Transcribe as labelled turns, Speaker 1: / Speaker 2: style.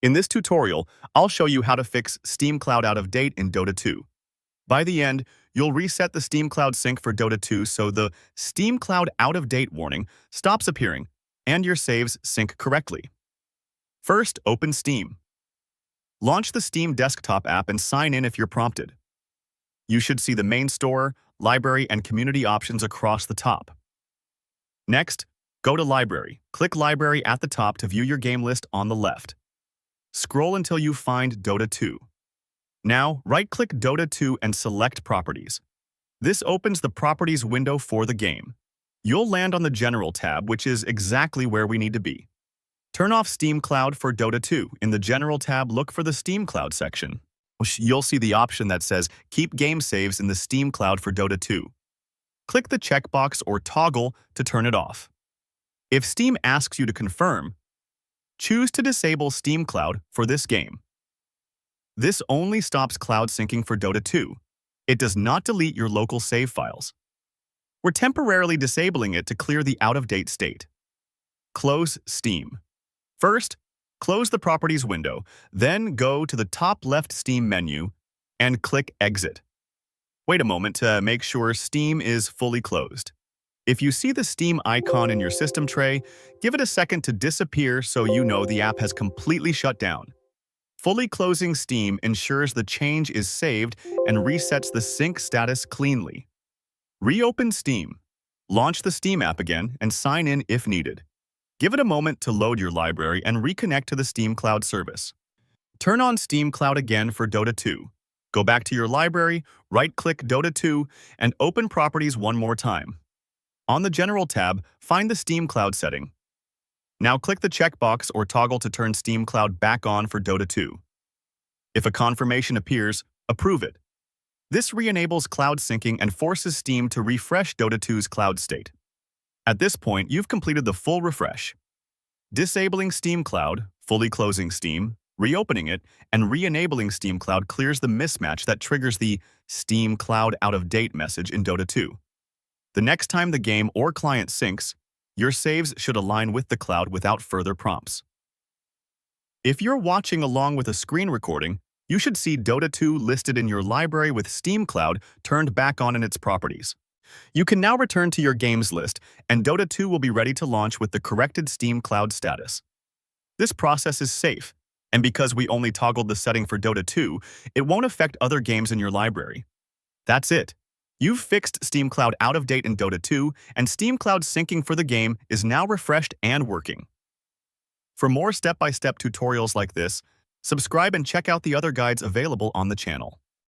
Speaker 1: In this tutorial, I'll show you how to fix Steam Cloud out of date in Dota 2. By the end, you'll reset the Steam Cloud sync for Dota 2 so the Steam Cloud out of date warning stops appearing and your saves sync correctly. First, open Steam. Launch the Steam desktop app and sign in if you're prompted. You should see the main store, library, and community options across the top. Next, go to Library. Click Library at the top to view your game list on the left. Scroll until you find Dota 2. Now, right-click Dota 2 and select Properties. This opens the Properties window for the game. You'll land on the General tab, which is exactly where we need to be. Turn off Steam Cloud for Dota 2. In the General tab, look for the Steam Cloud section. You'll see the option that says Keep Game Saves in the Steam Cloud for Dota 2. Click the checkbox or toggle to turn it off. If Steam asks you to confirm, choose to disable Steam Cloud for this game. This only stops cloud syncing for Dota 2. It does not delete your local save files. We're temporarily disabling it to clear the out-of-date state. Close Steam. First, close the Properties window, then go to the top left Steam menu and click Exit. Wait a moment to make sure Steam is fully closed. If you see the Steam icon in your system tray, give it a second to disappear so you know the app has completely shut down. Fully closing Steam ensures the change is saved and resets the sync status cleanly. Reopen Steam. Launch the Steam app again and sign in if needed. Give it a moment to load your library and reconnect to the Steam Cloud service. Turn on Steam Cloud again for Dota 2. Go back to your library, right-click Dota 2, and open Properties one more time. On the General tab, find the Steam Cloud setting. Now click the checkbox or toggle to turn Steam Cloud back on for Dota 2. If a confirmation appears, approve it. This re-enables cloud syncing and forces Steam to refresh Dota 2's cloud state. At this point, you've completed the full refresh. Disabling Steam Cloud, fully closing Steam, reopening it, and re-enabling Steam Cloud clears the mismatch that triggers the Steam Cloud out-of-date message in Dota 2. The next time the game or client syncs, your saves should align with the cloud without further prompts. If you're watching along with a screen recording, you should see Dota 2 listed in your library with Steam Cloud turned back on in its properties. You can now return to your games list, and Dota 2 will be ready to launch with the corrected Steam Cloud status. This process is safe, and because we only toggled the setting for Dota 2, it won't affect other games in your library. That's it. You've fixed Steam Cloud out of date in Dota 2, and Steam Cloud syncing for the game is now refreshed and working. For more step-by-step tutorials like this, subscribe and check out the other guides available on the channel.